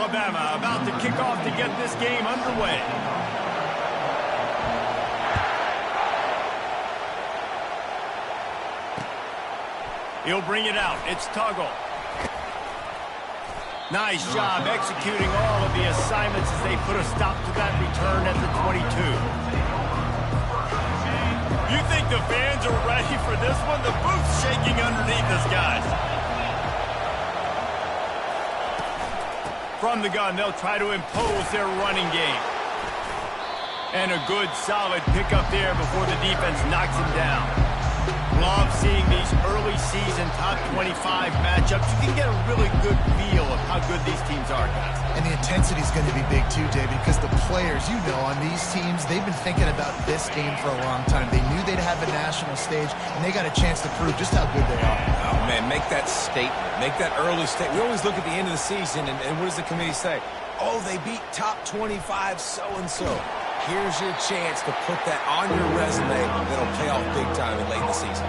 Alabama about to kick off to get this game underway. He'll bring it out. It's Tuggle. Nice job executing all of the assignments as they put a stop to that return at the 22. You think the fans are ready for this one? The booth's shaking underneath us, guys. From the gun, they'll try to impose their running game. And a good, solid pickup there before the defense knocks him down. Love seeing these early season top 25 matchups. You can get a really good feel of how good these teams are, guys. And the intensity is going to be big too, David, because the players, you know, on these teams, they've been thinking about this game for a long time. They knew they'd have a national stage, and they got a chance to prove just how good they are. Oh, man, make that statement. Make that early statement. We always look at the end of the season, and what does the committee say? Oh, they beat top 25 so-and-so. Here's your chance to put that on your resume that'll pay off big time late in the season.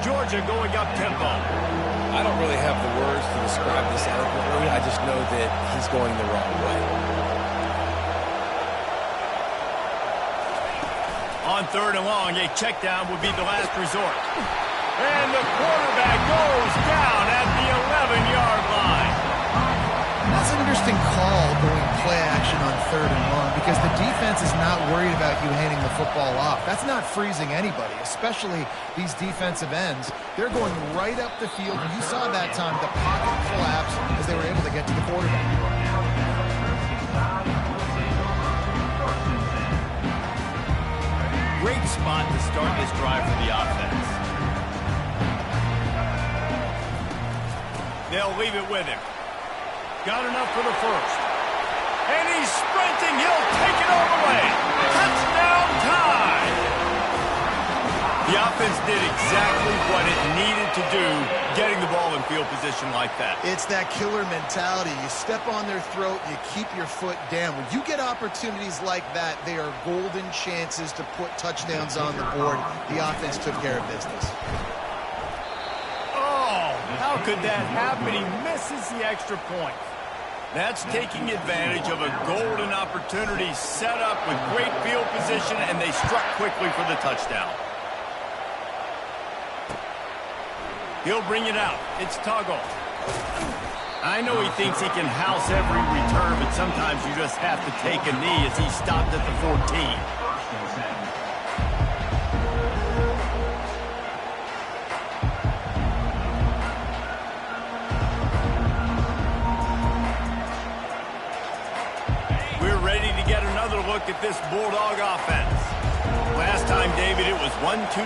Georgia going up tempo. I don't really have the words to describe this eloquently. I just know that he's going the wrong way. On 3rd and long, a check down would be the last resort. And the quarterback goes down at the 11-yard line. That's an interesting call going play action on 3rd and long because the defense is not worried about you handing the football off. That's not freezing anybody, especially these defensive ends. They're going right up the field. You saw that time the pocket collapse as they were able to get to the quarterback. Great spot to start this drive for the offense. They'll leave it with him. Got enough for the first. And he's sprinting. He'll take it all the way. Touchdown time. The offense did exactly what it needed to do, getting the ball in field position like that. It's that killer mentality. You step on their throat, you keep your foot down. When you get opportunities like that, they are golden chances to put touchdowns on the board. The offense took care of business. Oh, how could that happen? He misses the extra point. That's taking advantage of a golden opportunity set up with great field position, and they struck quickly for the touchdown. He'll bring it out. It's Tuggle. I know he thinks he can house every return, but sometimes you just have to take a knee as he stopped at the 14. Look at this Bulldog offense. Last time, David, it was 1-2-3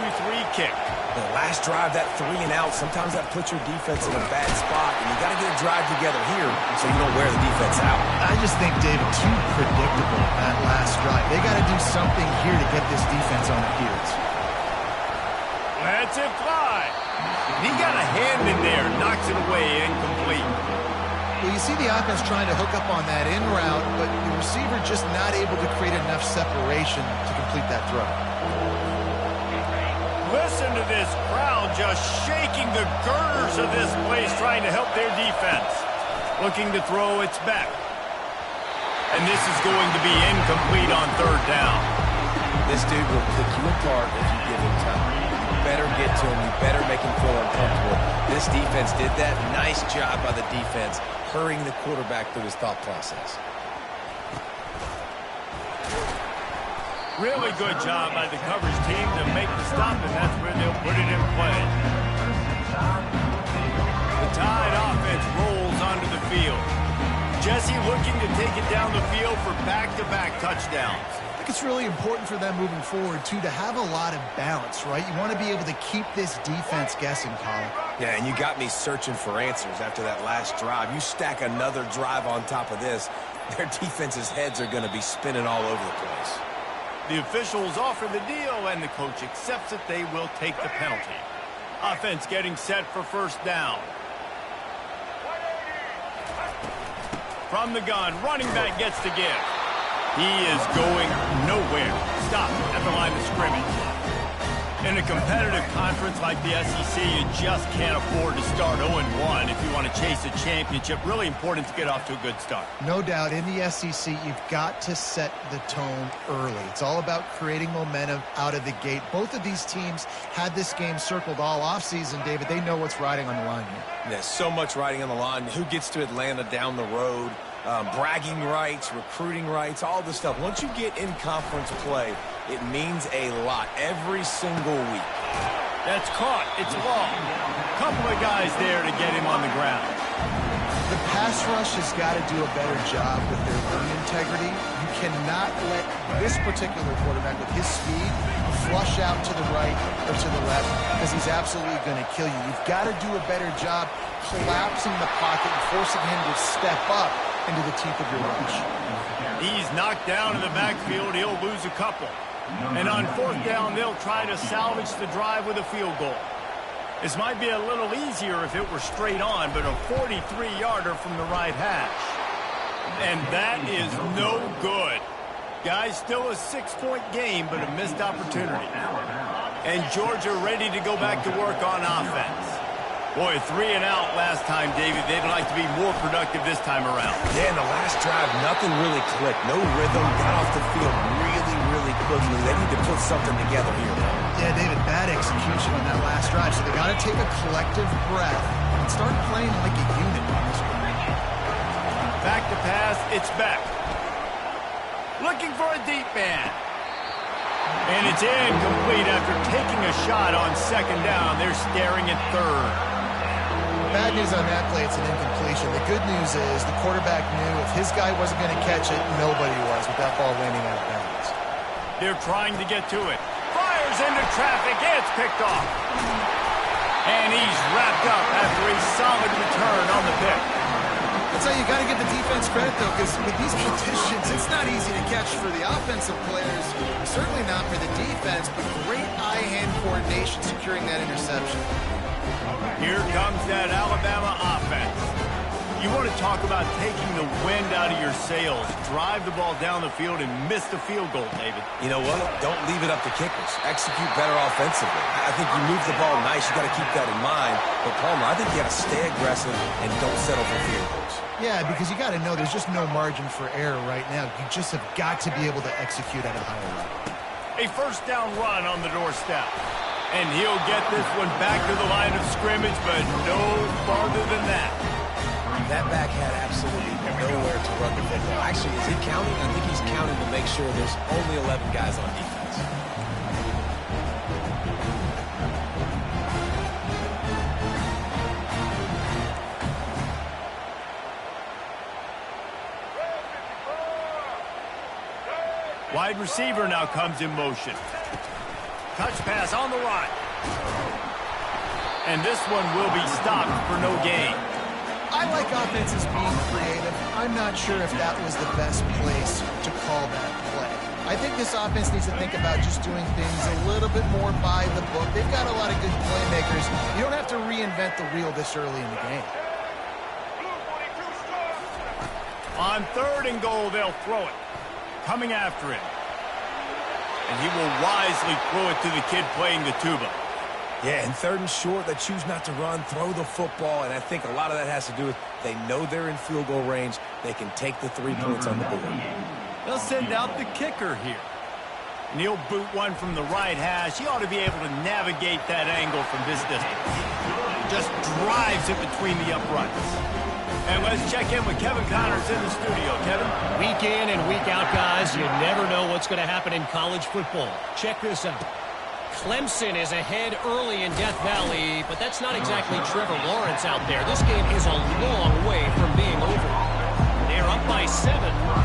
kick. The last drive, that 3 and out, sometimes that puts your defense in a bad spot, and you got to get a drive together here so you don't wear the defense out. I just think, David, too predictable that last drive. They got to do something here to get this defense on their heels. Let's it fly. He got a hand in there, knocks it away, incomplete. Well, you see the offense trying to hook up on that in route, but the receiver just not able to create enough separation to complete that throw. Listen to this crowd just shaking the girders of this place, trying to help their defense. Looking to throw, it's back. And this is going to be incomplete on 3rd down. This dude will pick you apart if you give him time. You better get to him. You better make him feel uncomfortable. This defense did that. Nice job by the defense, hurrying the quarterback through his thought process. Really good job by the coverage team to make the stop, and that's where they'll put it in play. The Tide offense rolls onto the field. Jesse looking to take it down the field for back-to-back touchdowns. I think it's really important for them moving forward, too, to have a lot of balance, right? You want to be able to keep this defense guessing, Colin. Yeah, and you got me searching for answers after that last drive. You stack another drive on top of this, their defense's heads are going to be spinning all over the place. The officials offer the deal, and the coach accepts it. They will take the penalty. Offense getting set for 1st down. From the gun, running back gets the give. He is going nowhere. Stop at the line of scrimmage. In a competitive conference like the SEC, you just can't afford to start 0-1 if you want to chase a championship. Really important to get off to a good start. No doubt, in the SEC, you've got to set the tone early. It's all about creating momentum out of the gate. Both of these teams had this game circled all offseason, David. They know what's riding on the line here. There's so much riding on the line. Who gets to Atlanta down the road? Bragging rights, recruiting rights, all this stuff. Once you get in conference play, it means a lot every single week. That's caught. It's long. Couple of guys there to get him on the ground. The pass rush has got to do a better job with their run integrity. You cannot let this particular quarterback with his speed flush out to the right or to the left because he's absolutely going to kill you. You've got to do a better job collapsing the pocket and forcing him to step up into the teeth of your rush. He's knocked down in the backfield. He'll lose a couple. And on fourth down, they'll try to salvage the drive with a field goal. This might be a little easier if it were straight on, but a 43-yarder from the right hash. And that is no good. Guys, still a 6-point game, but a missed opportunity. And Georgia ready to go back to work on offense. Boy, 3 and out last time, David. They'd like to be more productive this time around. Yeah, in the last drive, nothing really clicked. No rhythm, got off the field really quickly. They need to put something together here. Yeah, David, bad execution on that last drive, so they got to take a collective breath and start playing like a unit on this one. Back to pass, it's Beck. Looking for a deep man. And it's incomplete after taking a shot on second down. They're staring at third. Bad news on that play, it's an incompletion. The good news is the quarterback knew if his guy wasn't going to catch it, nobody was with that ball landing out of bounds. They're trying to get to it. Fires into traffic. It's picked off. And he's wrapped up after a solid return on the pick. That's how you got to give the defense credit, though, because with these conditions, it's not easy to catch for the offensive players. Certainly not for the defense, but great eye-hand coordination securing that interception. Here comes that Alabama offense. You want to talk about taking the wind out of your sails. Drive the ball down the field and miss the field goal, David. You know what? Don't leave it up to kickers. Execute better offensively. I think you move the ball nice. You got to keep that in mind. But, Palmer, I think you got to stay aggressive and don't settle for field goals. Yeah, because you got to know there's just no margin for error right now. You just have got to be able to execute at a higher level. A first down run on the doorstep. And he'll get this one back to the line of scrimmage, but no farther than that. That back had absolutely nowhere to run the football. Actually, is he counting? I think he's counting to make sure there's only 11 guys on defense. Wide receiver now comes in motion. Touch pass on the run. And this one will be stopped for no gain. I like offenses being creative. I'm not sure if that was the best place to call that play. I think this offense needs to think about just doing things a little bit more by the book. They've got a lot of good playmakers. You don't have to reinvent the wheel this early in the game. On third and goal, they'll throw it. Coming after him. And he will wisely throw it to the kid playing the tuba. Yeah, and third and short, they choose not to run, throw the football, and I think a lot of that has to do with they know they're in field goal range. They can take the 3 points on the board. They'll send out the kicker here. And he'll boot one from the right hash. He ought to be able to navigate that angle from this distance. Just drives it between the uprights. And let's check in with Kevin Connors in the studio. Kevin? Week in and week out, guys, you never know what's going to happen in college football. Check this out. Clemson is ahead early in Death Valley, but that's not exactly Trevor Lawrence out there. This game is a long way from being over. They're up by 7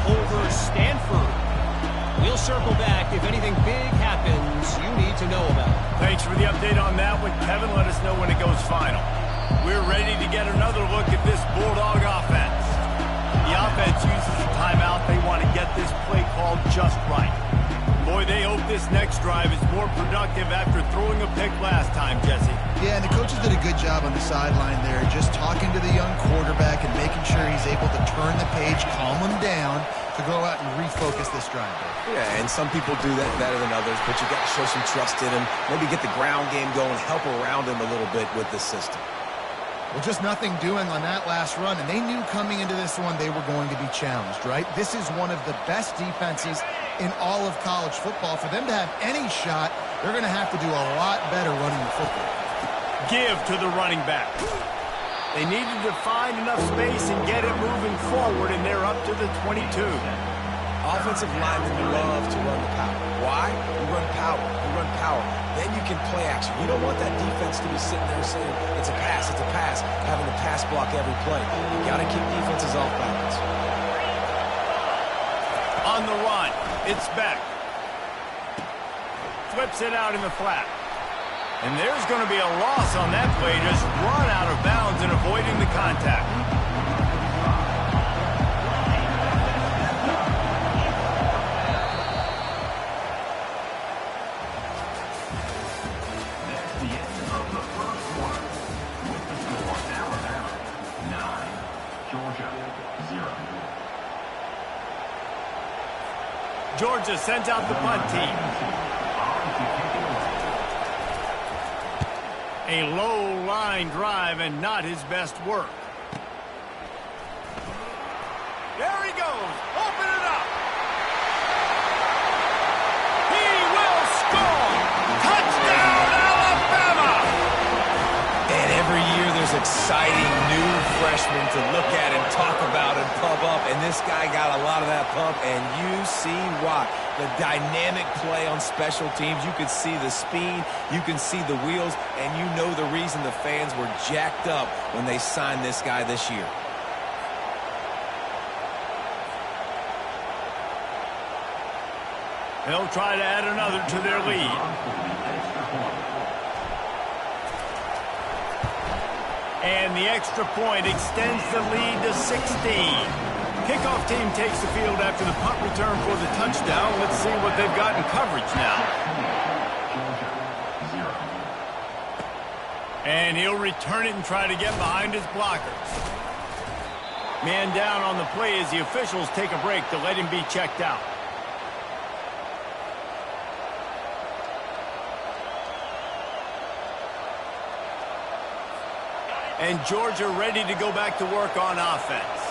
over Stanford. We'll circle back if anything big happens you need to know about. Thanks for the update on that one, Kevin. Let us know when it goes final. We're ready to get another look at this Bulldog offense. The offense uses a timeout. They want to get this play called just right. Boy, they hope this next drive is more productive after throwing a pick last time, Jesse. Yeah, and the coaches did a good job on the sideline there, just talking to the young quarterback and making sure he's able to turn the page, calm him down, to go out and refocus this drive. Yeah, and some people do that better than others, but you got to show some trust in him. Maybe get the ground game going, help around him a little bit with the system. Well, just nothing doing on that last run, and they knew coming into this one they were going to be challenged, right? This is one of the best defenses in all of college football. For them to have any shot, they're going to have to do a lot better running the football. Give to the running back. They needed to find enough space and get it moving forward, and they're up to the 22. Offensive linemen love to run the power. Why? You run power. You run power. Then you can play action. You don't want that defense to be sitting there saying, it's a pass, having to pass block every play. You got to keep defenses off balance. On the run, it's Beck. Flips it out in the flat. And there's going to be a loss on that play. Just run out of bounds and avoiding the contact. Georgia sends out the punt team. A low line drive and not his best work. There he goes. Open it up. He will score. Touchdown, Alabama. And every year there's exciting new freshmen to look at and talk about and pump up. And this guy got a lot of that pump, and you see why. The dynamic play on special teams. You can see the speed. You can see the wheels. And you know the reason the fans were jacked up when they signed this guy this year. They'll try to add another to their lead. And the extra point extends the lead to 16. Kickoff team takes the field after the punt return for the touchdown. Let's see what they've got in coverage now. And he'll return it and try to get behind his blockers. Man down on the play as the officials take a break to let him be checked out. And Georgia ready to go back to work on offense.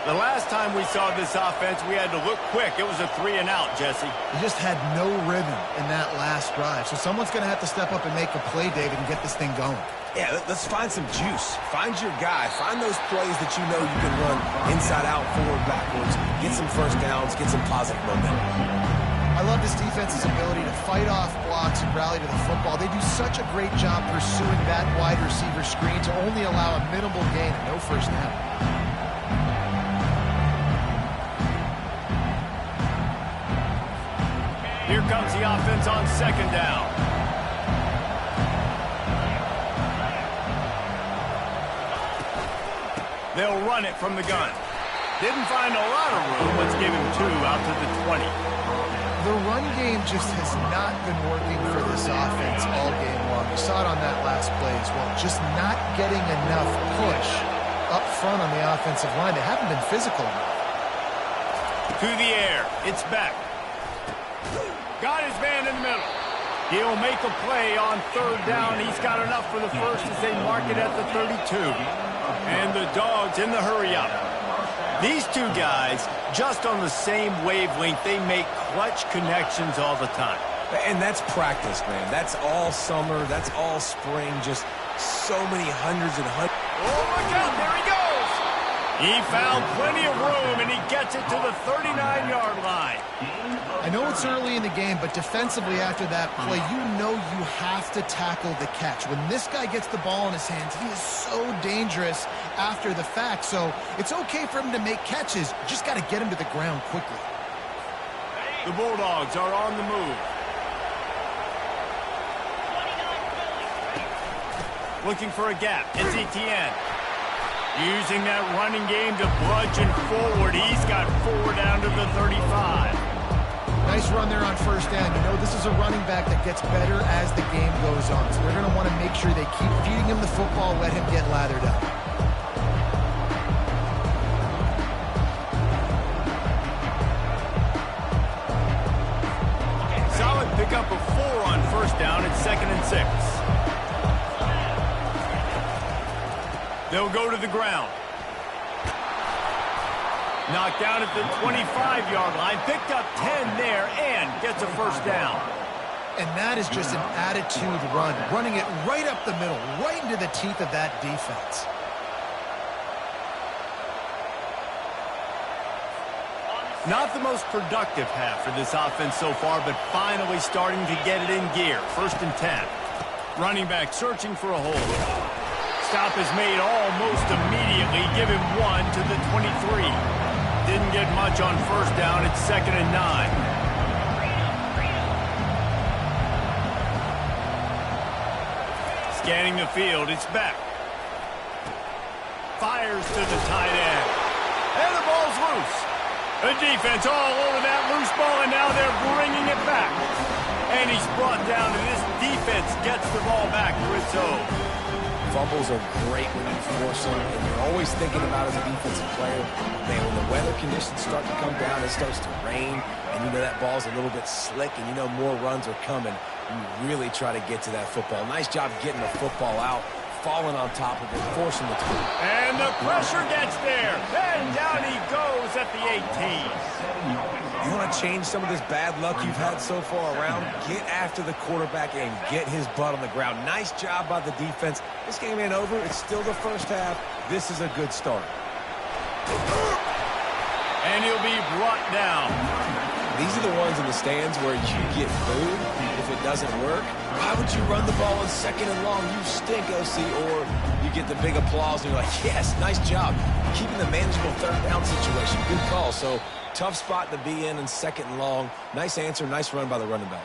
The last time we saw this offense, we had to look quick. It was a 3-and-out, Jesse. He just had no rhythm in that last drive. So someone's going to have to step up and make a play, David, and get this thing going. Yeah, let's find some juice. Find your guy. Find those plays that you know you can run inside out, forward, backwards. Get some first downs. Get some positive momentum. I love this defense's ability to fight off blocks and rally to the football. They do such a great job pursuing that wide receiver screen to only allow a minimal gain and no first down. Here comes the offense on second down. They'll run it from the gun. Didn't find a lot of room. Let's give him 2 out to the 20. The run game just has not been working for this offense all game long. You saw it on that last play as well. Just not getting enough push up front on the offensive line. They haven't been physical enough. To the air. It's back. Got his man in the middle. He'll make a play on third down. He's got enough for the first as they mark it at the 32. And the Dogs in the hurry-up. These two guys, just on the same wavelength, they make clutch connections all the time. And that's practice, man. That's all summer. That's all spring. Just so many hundreds and hundreds. Oh, look out. There he goes. He found plenty of room, and he gets it to the 39-yard line. I know it's early in the game, but defensively after that play, you know you have to tackle the catch. When this guy gets the ball in his hands, he is so dangerous after the fact. So it's okay for him to make catches. You just got to get him to the ground quickly. The Bulldogs are on the move. Looking for a gap. It's Etienne. Using that running game to bludgeon forward. He's got 4 down to the 35. Nice run there on first down. You know this is a running back that gets better as the game goes on. So they're going to want to make sure they keep feeding him the football, let him get lathered up. pickup of 4 on first down at 2nd and 6. They'll go to the ground. Knocked down at the 25-yard line. Picked up 10 there and gets a first down. And that is just an attitude run, running it right up the middle, right into the teeth of that defense. Not the most productive half for this offense so far, but finally starting to get it in gear. 1st and 10. Running back searching for a hole. Stop is made almost immediately. Give him 1 to the 23. Didn't get much on first down. It's 2nd and 9. Scanning the field, it's back. Fires to the tight end. And the ball's loose. The defense all over that loose ball, and now they're bringing it back. And he's brought down, and this defense gets the ball back to its own. Fumbles are great when you force them, and you're always thinking about as a defensive player, man, when the weather conditions start to come down, it starts to rain, and you know that ball's a little bit slick, and you know more runs are coming. You really try to get to that football. Nice job getting the football out, falling on top of it, forcing the two. And the pressure gets there. And down he goes at the 18. You want to change some of this bad luck you've had so far around? Get after the quarterback and get his butt on the ground. Nice job by the defense. This game ain't over. It's still the first half. This is a good start. And he'll be brought down. These are the ones in the stands where you get booed if it doesn't work. Why would you run the ball on 2nd and long? You stink, OC. Or you get the big applause and you're like, yes, nice job. Keeping the manageable 3rd down situation. Good call. So tough spot to be in 2nd and long. Nice answer, nice run by the running back.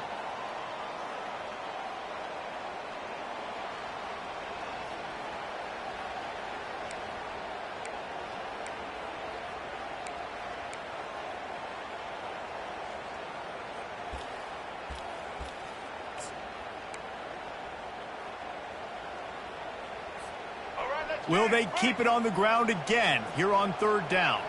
Will they keep it on the ground again here on 3rd down?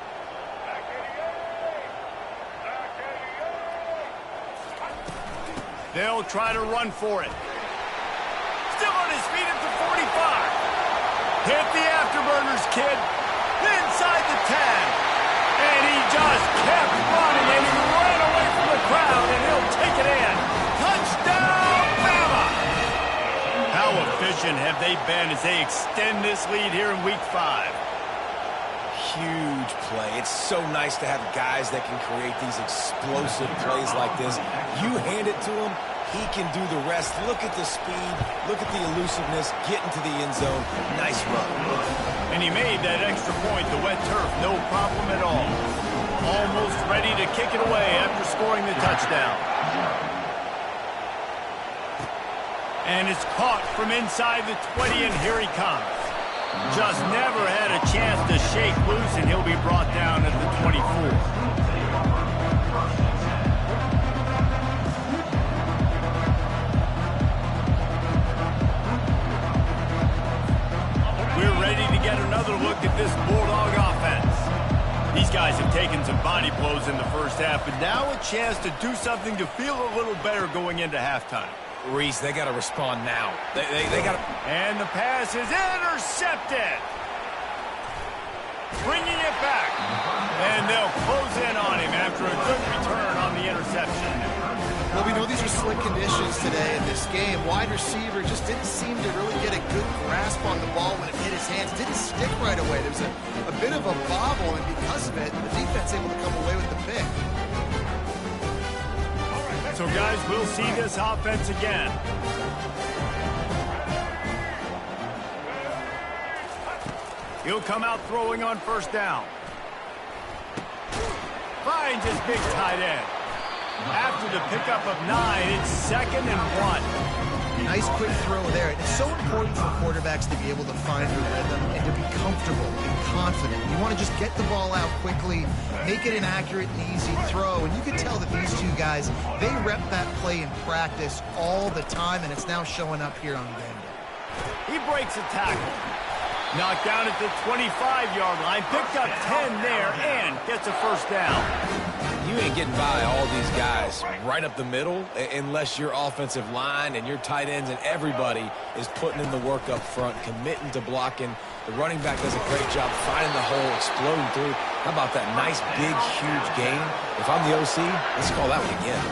They'll try to run for it. Still on his feet at the 45. Hit the afterburners, kid. Inside the 10. And he just kept running, and he ran away from the crowd, and he'll take it in. Touchdown, Bama! How efficient have they been as they extend this lead here in Week 5? Huge play. It's so nice to have guys that can create these explosive plays like this. You hand it to him, he can do the rest. Look at the speed. Look at the elusiveness. Get into the end zone. Nice run. And he made that extra point, the wet turf, no problem at all. Almost ready to kick it away after scoring the touchdown. And it's caught from inside the 20, and here he comes. Just never had a chance to shake loose, and he'll be brought down at the 24. We're ready to get another look at this Bulldog offense. These guys have taken some body blows in the first half, but now a chance to do something to feel a little better going into halftime. Reese, they got to respond now. They got to... And the pass is intercepted. Bringing it back. And they'll close in on him after a good return on the interception. Well, we know these are slick conditions today in this game. Wide receiver just didn't seem to really get a good grasp on the ball when it hit his hands. Didn't stick right away. There was a bit of a bobble, and because of it, the defense able to come away with the pick. So, guys, we'll see this offense again. He'll come out throwing on first down. Finds his big tight end. After the pickup of 9, it's 2nd and 1. Nice quick throw there. It's so important for quarterbacks to be able to find their rhythm and to be comfortable and confident. You want to just get the ball out quickly, make it an accurate and easy throw. And you can tell that these two guys, they rep that play in practice all the time, and it's now showing up here on game day. He breaks a tackle. Knocked down at the 25-yard line. Picked up 10 there and gets a first down. You ain't getting by all these guys right up the middle unless your offensive line and your tight ends and everybody is putting in the work up front, committing to blocking. The running back does a great job finding the hole, exploding through. How about that nice, big, huge gain? If I'm the OC, let's call that one again.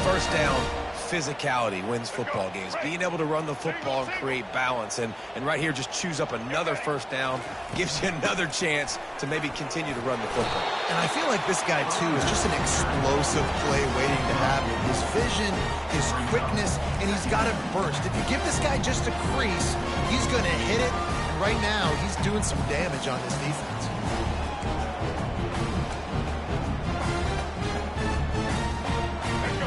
First down, physicality wins football games. Being able to run the football and create balance. And right here, just choose up another first down, gives you another chance to maybe continue to run the football. And I feel like this guy, too, is just an explosive play waiting to happen. His vision, his quickness, and he's got a burst. If you give this guy just a crease, he's going to hit it. And right now, he's doing some damage on this defense.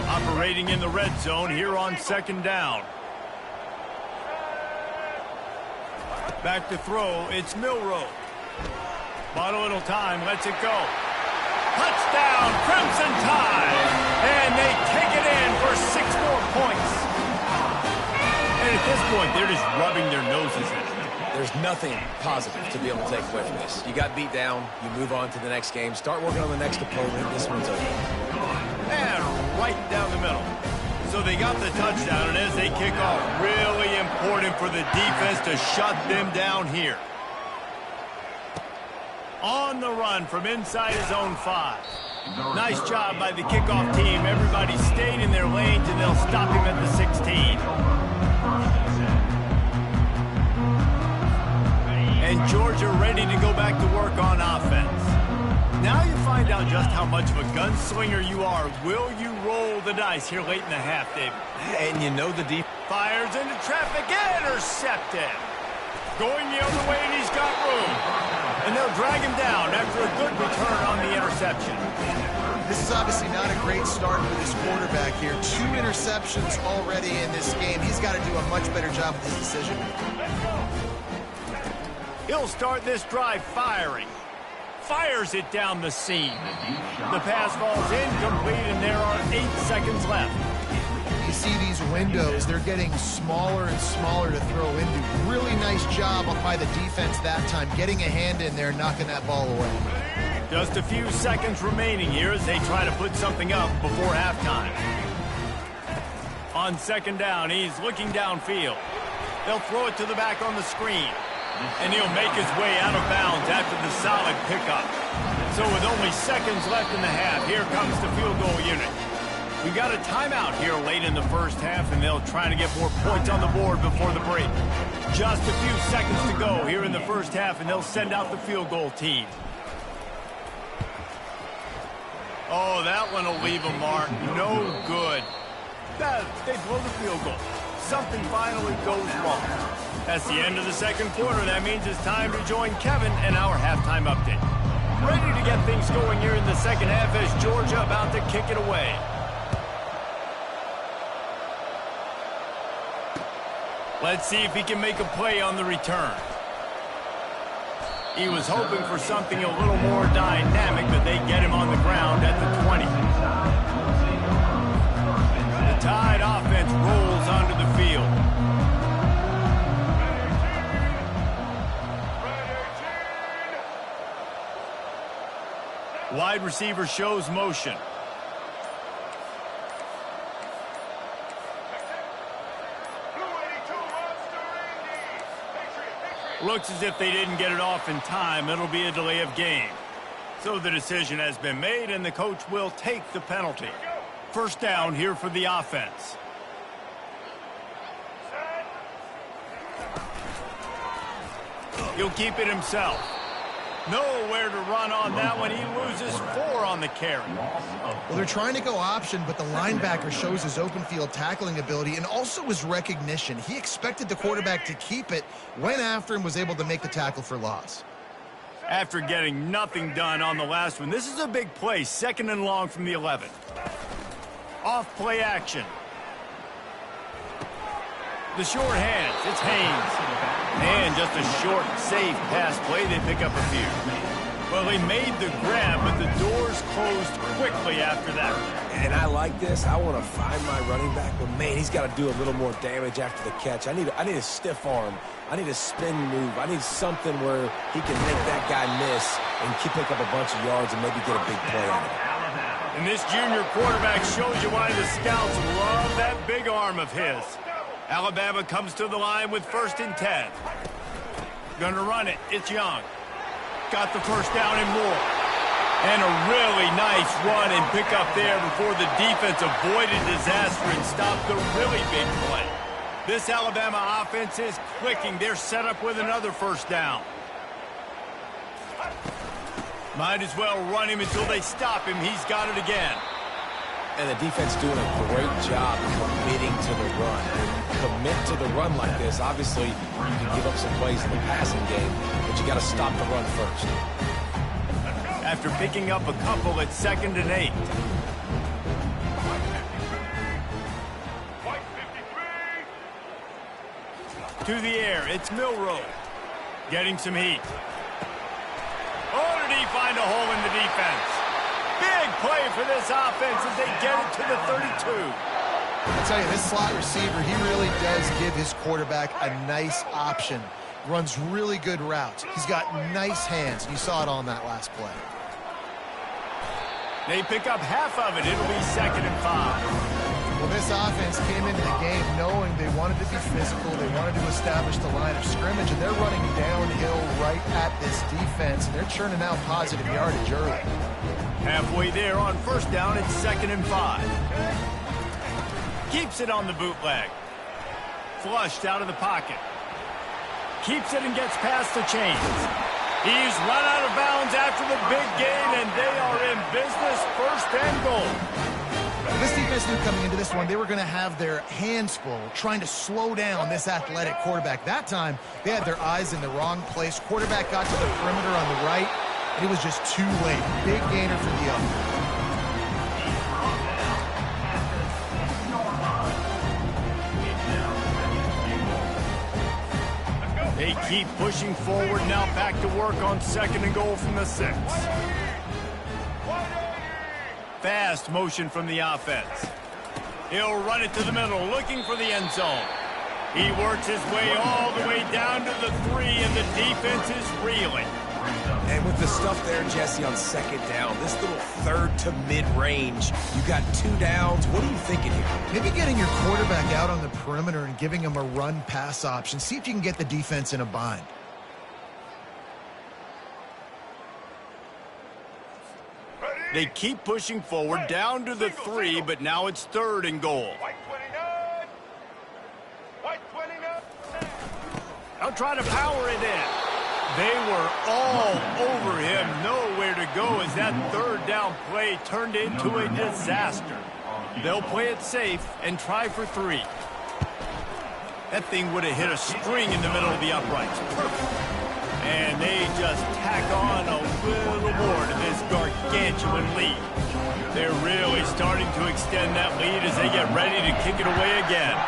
Operating in the red zone here on second down. Back to throw, it's Milroe. Bought a little time, lets it go. Touchdown, Crimson Tide! And they take it in for 6 more points. And at this point, they're just rubbing their noses in it. There's nothing positive to be able to take away from this. You got beat down, you move on to the next game, start working on the next opponent, this one's over. And right down the middle. So they got the touchdown, and as they kick off, really important for the defense to shut them down here. On the run from inside his own 5. Nice job by the kickoff team. Everybody stayed in their lanes, and they'll stop him at the 16. And Georgia ready to go back to work on offense. Now you find out just how much of a gunslinger you are. Will you roll the dice here late in the half, David? And you know the deep fires into traffic, intercepted. Going the other way, and he's got room. And they'll drag him down after a good return on the interception. This is obviously not a great start for this quarterback here. 2 interceptions already in this game. He's got to do a much better job with his decision. He'll start this drive firing. Fires it down the seam. The pass falls incomplete, and there are 8 seconds left. You see these windows, they're getting smaller and smaller to throw into. Really nice job by the defense that time, getting a hand in there, knocking that ball away. Just a few seconds remaining here as they try to put something up before halftime. On second down, he's looking downfield. They'll throw it to the back on the screen. And he'll make his way out of bounds after the solid pickup. So with only seconds left in the half, here comes the field goal unit. We got a timeout here late in the first half, and they'll try to get more points on the board before the break. Just a few seconds to go here in the first half, and they'll send out the field goal team. Oh, that one will leave a mark. No good. They blow the field goal. Something finally goes wrong. That's the end of the second quarter. That means it's time to join Kevin and our halftime update. Ready to get things going here in the second half as Georgia about to kick it away. Let's see if he can make a play on the return. He was hoping for something a little more dynamic, but they get him on the ground at the 20. The Tide offense rolls onto the field. Wide receiver shows motion. Looks as if they didn't get it off in time. It'll be a delay of game. So the decision has been made, and the coach will take the penalty. First down here for the offense. He'll keep it himself. Nowhere to run on that one. He loses 4 on the carry. Well, they're trying to go option, but the linebacker shows his open field tackling ability and also his recognition. He expected the quarterback to keep it, went after him, was able to make the tackle for loss. After getting nothing done on the last one, this is a big play, second and long from the 11. Off play action. The short hands, it's Haynes. And just a short, safe pass play, they pick up a few. Well, he made the grab, but the doors closed quickly after that. And I like this. I want to find my running back, but man, he's got to do a little more damage after the catch. I need a stiff arm. I need a spin move. I need something where he can make that guy miss and pick up a bunch of yards and maybe get a big play on it. And this junior quarterback shows you why the scouts love that big arm of his. Alabama comes to the line with 1st and 10. Gonna run it. It's Young. Got the first down and more. And a really nice run and pick up there before the defense avoided disaster and stopped the really big play. This Alabama offense is clicking. They're set up with another first down. Might as well run him until they stop him. He's got it again. And the defense doing a great job committing to the run. When you commit to the run like this, obviously you can give up some plays in the passing game, but you got to stop the run first. After picking up a couple at 2nd and 8. To the air, it's Milroe. Getting some heat. Oh, did he find a hole in the defense? Big play for this offense as they get it to the 32. I'll tell you, this slot receiver, he really does give his quarterback a nice option. Runs really good routes. He's got nice hands. You saw it on that last play. They pick up half of it. It'll be 2nd and 5. Well, this offense came into the game knowing they wanted to be physical. They wanted to establish the line of scrimmage, and they're running downhill right at this defense. And they're churning out positive yardage early. Halfway there on 1st down, it's 2nd and 5. Keeps it on the bootleg. Flushed out of the pocket. Keeps it and gets past the chains. He's run out of bounds after the big gain, and they are in business. 1st and goal. This defense knew coming into this one they were going to have their hands full trying to slow down this athletic quarterback. That time, they had their eyes in the wrong place. Quarterback got to the perimeter on the right, and it was just too late. Big gainer for the other. They keep pushing forward, now back to work on 2nd and goal from the 6. Fast motion from the offense. He'll run it to the middle, looking for the end zone. He works his way all the way down to the 3, and the defense is reeling. And with the stuff there, Jesse, on 2nd down, this little 3rd to mid-range, you got 2 downs. What are you thinking here? Maybe getting your quarterback out on the perimeter and giving him a run-pass option. See if you can get the defense in a bind. They keep pushing forward down to the 3, but now it's 3rd and goal. They'll try to power it in. They were all over him, nowhere to go as that 3rd down play turned into a disaster. They'll play it safe and try for 3. That thing would have hit a string in the middle of the uprights. Perfect. And they just tack on a little more to this gargantuan lead. They're really starting to extend that lead as they get ready to kick it away again.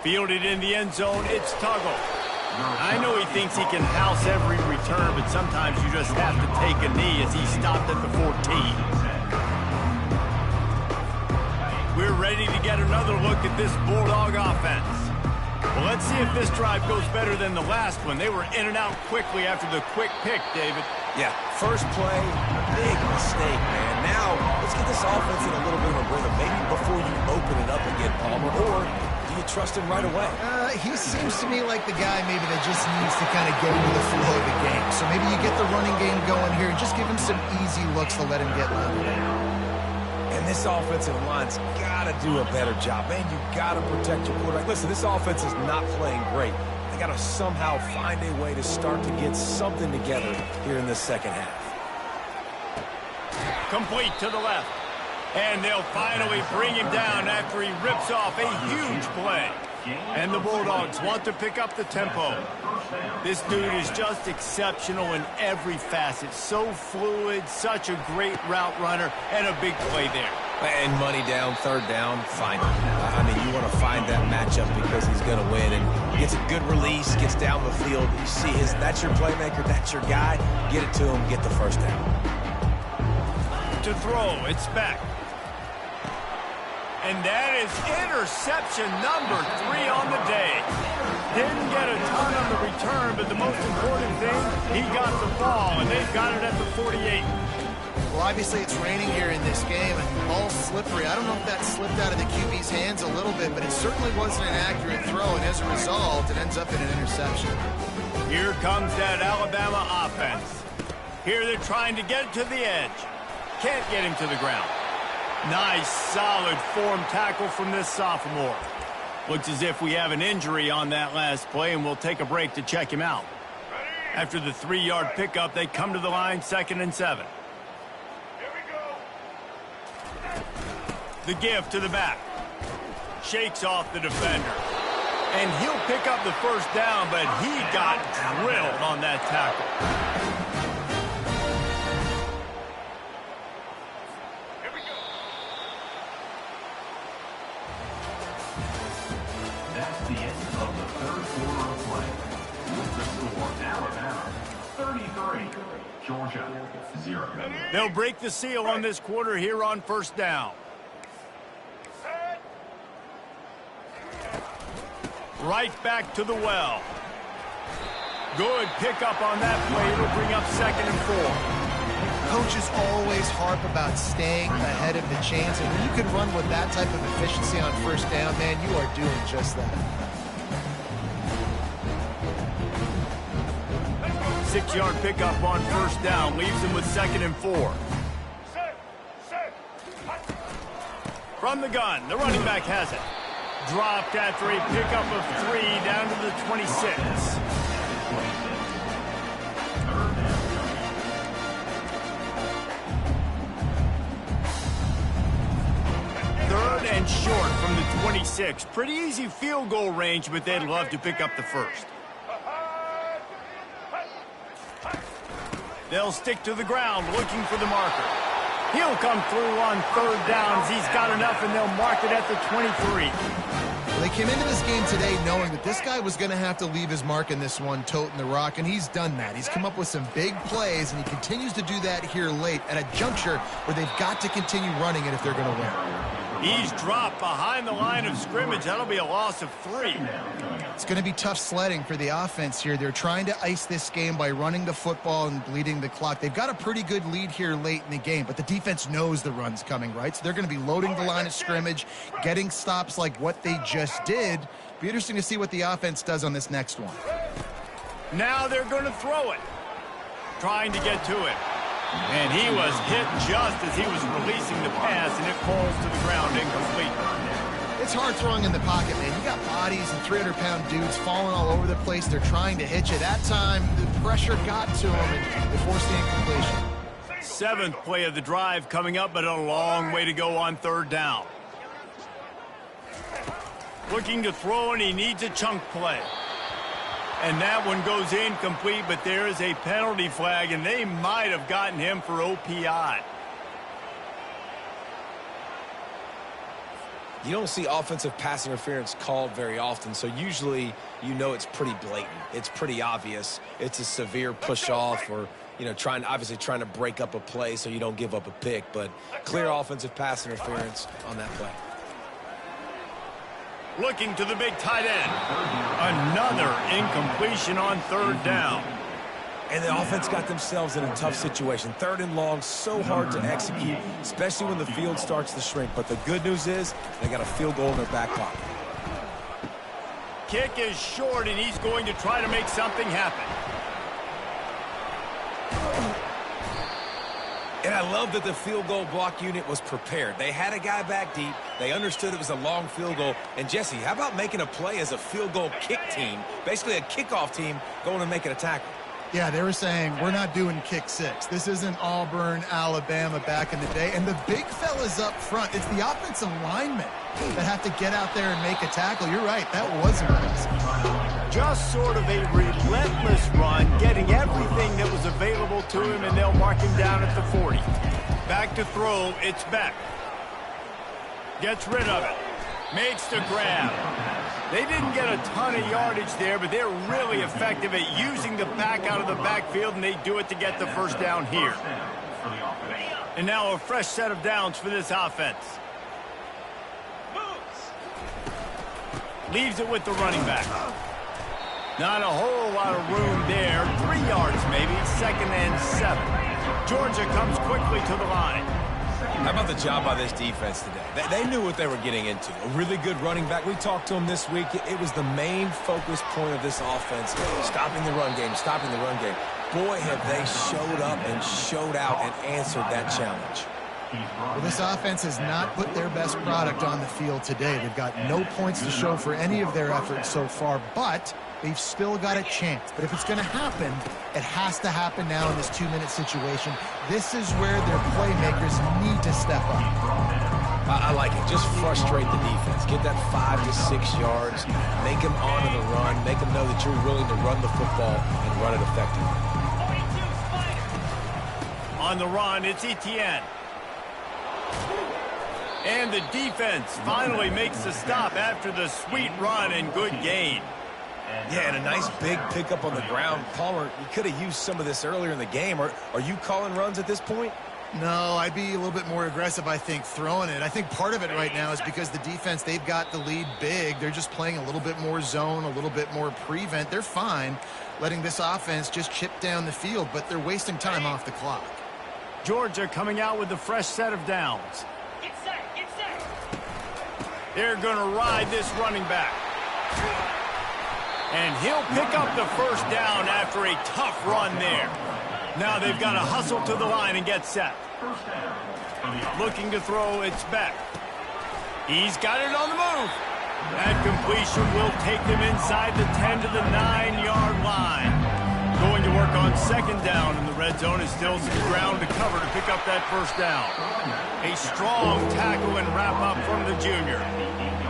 Fielded in the end zone, it's Tuggle. I know he thinks he can house every return, but sometimes you just have to take a knee as he stopped at the 14. We're ready to get another look at this Bulldog offense. Well, let's see if this drive goes better than the last one. They were in and out quickly after the quick pick, David. Yeah, first play, big mistake, man. Now, let's get this offense in a little bit of a rhythm. Maybe before you open it up again, Palmer, or do you trust him right away? He seems to me like the guy maybe that just needs to kind of get into the flow of the game. So maybe you get the running game going here and just give him some easy looks to let him get leveled. And this offensive line's got to do a better job. Man, you got to protect your quarterback. Listen, this offense is not playing great. They got to somehow find a way to start to get something together here in this 2nd half. Complete to the left. And they'll finally bring him down after he rips off a huge play. And the Bulldogs want to pick up the tempo. This dude is just exceptional in every facet. So fluid, such a great route runner, and a big play there. And money down, 3rd down, fine. I mean, you want to find that matchup because he's going to win. And gets a good release, gets down the field. You see that's your playmaker, that's your guy. Get it to him, get the 1st down. To throw, it's Beck. And that is interception number 3 on the day. Didn't get a ton on the return, but the most important thing, He got the ball, and they've got it at the 48. Well, obviously it's raining here in this game, and the ball's slippery. I don't know if that slipped out of the QB's hands a little bit, but it certainly wasn't an accurate throw, and as a result, it ends up in an interception. Here comes that Alabama offense. Here they're trying to get to the edge. Can't get him to the ground. Nice, solid form tackle from this sophomore. Looks as if we have an injury on that last play, and we'll take a break to check him out. After the 3-yard pickup, they come to the line, 2nd and 7. The give to the back. Shakes off the defender. And he'll pick up the first down, but he got drilled on that tackle. Here we go. That's the end of the third quarter of play. With the score, Alabama 33, Georgia 0. They'll break the seal on this quarter here on first down. Right back to the well. Good pickup on that play. It'll bring up 2nd and 4. Coaches always harp about staying ahead of the chains, and when you can run with that type of efficiency on first down, man, you are doing just that. 6-yard pickup on first down leaves him with 2nd and 4. From the gun, the running back has it. Dropped after a pickup of 3 down to the 26. Third and short from the 26. Pretty easy field goal range, but they'd love to pick up the first. They'll stick to the ground looking for the marker. He'll come through on 3rd downs. He's got enough, and they'll mark it at the 23. They came into this game today knowing that this guy was going to have to leave his mark in this one, toting the rock, and he's done that. He's come up with some big plays, and he continues to do that here late at a juncture where they've got to continue running it if they're going to win. He's dropped behind the line of scrimmage. That'll be a loss of 3. It's going to be tough sledding for the offense here. They're trying to ice this game by running the football and bleeding the clock. They've got a pretty good lead here late in the game, but the defense knows the run's coming, right? So they're going to be loading the line of scrimmage, getting stops like what they just did. Be interesting to see what the offense does on this next one. Now they're going to throw it. Trying to get to it. And he was hit just as he was releasing the pass, and it falls to the ground incomplete. It's hard throwing in the pocket, man. You got bodies and 300-pound dudes falling all over the place. They're trying to hit you. That time, the pressure got to him, and they forced the incompletion. 7th play of the drive coming up, but a long way to go on 3rd down. Looking to throw, and he needs a chunk play. And that one goes incomplete, but there is a penalty flag, and they might have gotten him for OPI. You don't see offensive pass interference called very often, so usually you know it's pretty blatant. It's pretty obvious. It's a severe push-off or, you know, obviously trying to break up a play so you don't give up a pick, but clear offensive pass interference on that play. Looking to the big tight end. Another incompletion on 3rd down. And the offense got themselves in a tough situation. 3rd and long, so hard to execute, especially when the field starts to shrink. But the good news is they got a field goal in their back pocket. Kick is short, and he's going to try to make something happen. And I love that the field goal block unit was prepared. They had a guy back deep. They understood it was a long field goal. And, Jesse, how about making a play as a field goal kick team, basically a kickoff team, going and making a tackle? Yeah, they were saying, we're not doing kick 6. This isn't Auburn, Alabama back in the day. And the big fellas up front, it's the offensive linemen that have to get out there and make a tackle. You're right, that was impressive. Just sort of a relentless run, getting everything that was available to him, and they'll mark him down at the 40. Back to throw, it's Beck. Gets rid of it. Makes the grab. They didn't get a ton of yardage there, but they're really effective at using the back out of the backfield, and they do it to get the first down here. And now a fresh set of downs for this offense. Leaves it with the running back. Not a whole lot of room there. 3 yards maybe, 2nd and 7. Georgia comes quickly to the line. How about the job by this defense today? They knew what they were getting into. A really good running back. We talked to him this week. It was the main focus point of this offense. Stopping the run game, stopping the run game. Boy, have they showed up and showed out and answered that challenge. Well, this offense has not put their best product on the field today. They've got no points to show for any of their efforts so far, but they've still got a chance. But if it's going to happen, it has to happen now in this 2-minute situation. This is where their playmakers need to step up. I like it. Just frustrate the defense. Get that 5 to 6 yards. Make them honor the run. Make them know that you're willing to run the football and run it effectively. On the run, it's Etienne. And the defense finally makes a stop after the sweet run and good gain. Yeah, and a nice big pickup on the ground. Palmer, you could have used some of this earlier in the game. Are you calling runs at this point? No, I'd be a little bit more aggressive, I think, throwing it. I think part of it right now is because the defense, they've got the lead big. They're just playing a little bit more zone, a little bit more prevent. They're fine letting this offense just chip down the field, but they're wasting time off the clock. Georgia coming out with a fresh set of downs. Get set, get set. They're going to ride this running back. And he'll pick up the first down after a tough run there. Now they've got to hustle to the line and get set. Looking to throw, it's Beck. He's got it on the move. That completion will take them inside the 10 to the 9-yard line. Going to work on 2nd down, and the red zone is still some ground to cover to pick up that first down. A strong tackle and wrap-up from the junior.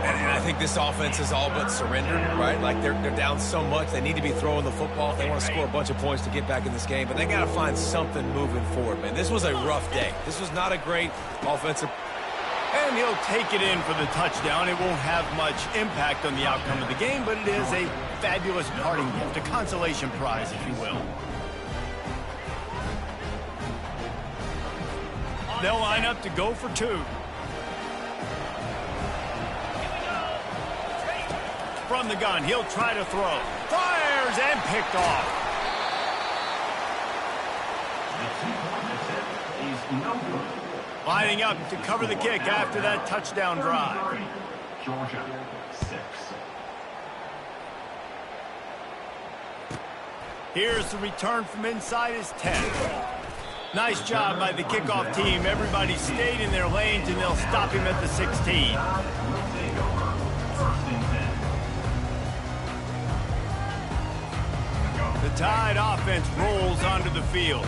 And I think this offense is all but surrendered, right? Like they're down so much, they need to be throwing the football if they want to score a bunch of points to get back in this game. But they got to find something moving forward, man. This was a rough day. This was not a great offensive. And he'll take it in for the touchdown. It won't have much impact on the outcome of the game, but it is a fabulous parting gift, a consolation prize, if you will. They'll line up to go for 2. From the gun, he'll try to throw. Fires and picked off. Lining up to cover the kick after that touchdown drive. Georgia 6. Here's the return from inside his 10. Nice job by the kickoff team. Everybody stayed in their lanes, and they'll stop him at the 16. The Tide offense rolls onto the field.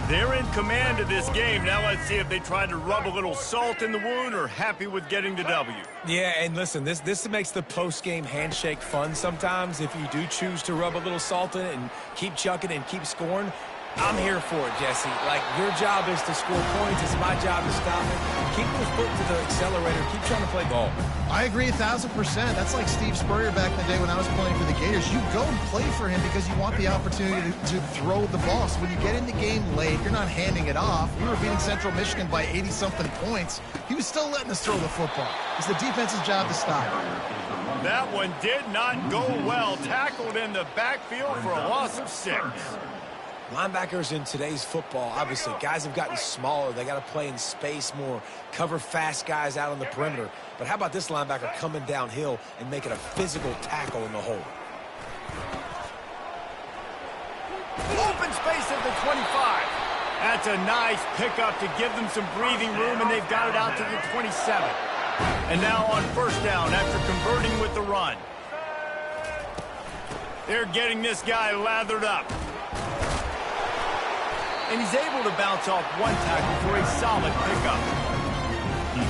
They're in command of this game. Now let's see if they try to rub a little salt in the wound or happy with getting the W. Yeah, and listen, this makes the post-game handshake fun sometimes. If you do choose to rub a little salt in it and keep chucking and keep scoring, I'm here for it, Jesse. Like, your job is to score points. It's my job to stop it. Keep your foot to the accelerator. Keep trying to play ball. I agree 1,000%. That's like Steve Spurrier back in the day when I was playing for the Gators. You go and play for him because you want the opportunity to throw the ball. So when you get in the game late, you're not handing it off. We were beating Central Michigan by 80-something points. He was still letting us throw the football. It's the defense's job to stop it. That one did not go well. Tackled in the backfield for a loss of 6. Linebackers in today's football, obviously, guys have gotten smaller. They got to play in space more, cover fast guys out on the perimeter. But how about this linebacker coming downhill and making a physical tackle in the hole? Open space at the 25. That's a nice pickup to give them some breathing room, and they've got it out to the 27. And now on first down after converting with the run. They're getting this guy lathered up. And he's able to bounce off one tackle for a solid pickup.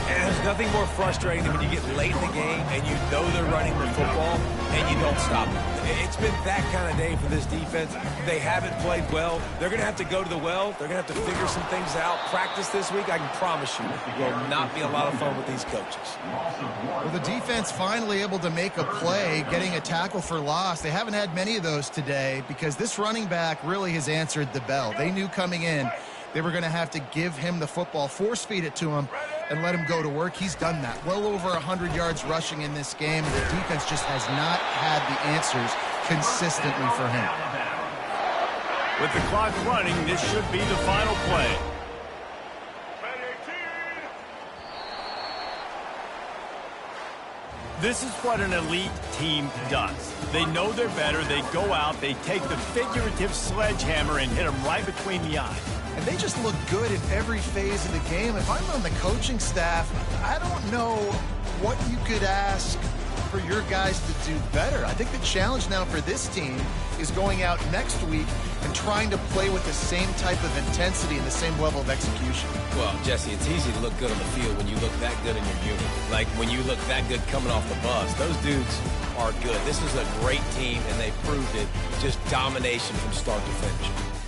And there's nothing more frustrating than when you get late in the game and you know they're running the football and you don't stop them. It's been that kind of day for this defense. They haven't played well. They're going to have to go to the well. They're going to have to figure some things out. Practice this week, I can promise you, will not be a lot of fun with these coaches. Well, the defense finally able to make a play, getting a tackle for loss. They haven't had many of those today because this running back really has answered the bell. They knew coming in they were going to have to give him the football, force feed it to him, and let him go to work. He's done that. Well over 100 yards rushing in this game. The defense just has not had the answers. consistently for him. With the clock running, this should be the final play. This is what an elite team does. They know they're better. They go out. They take the figurative sledgehammer and hit them right between the eyes. And they just look good in every phase of the game. If I'm on the coaching staff, I don't know what you could ask for your guys to do better. I think the challenge now for this team is going out next week and trying to play with the same type of intensity and the same level of execution. Well, Jesse, it's easy to look good on the field when you look that good in your unit. Like when you look that good coming off the bus. Those dudes are good. This is a great team, and they proved it. Just domination from start to finish.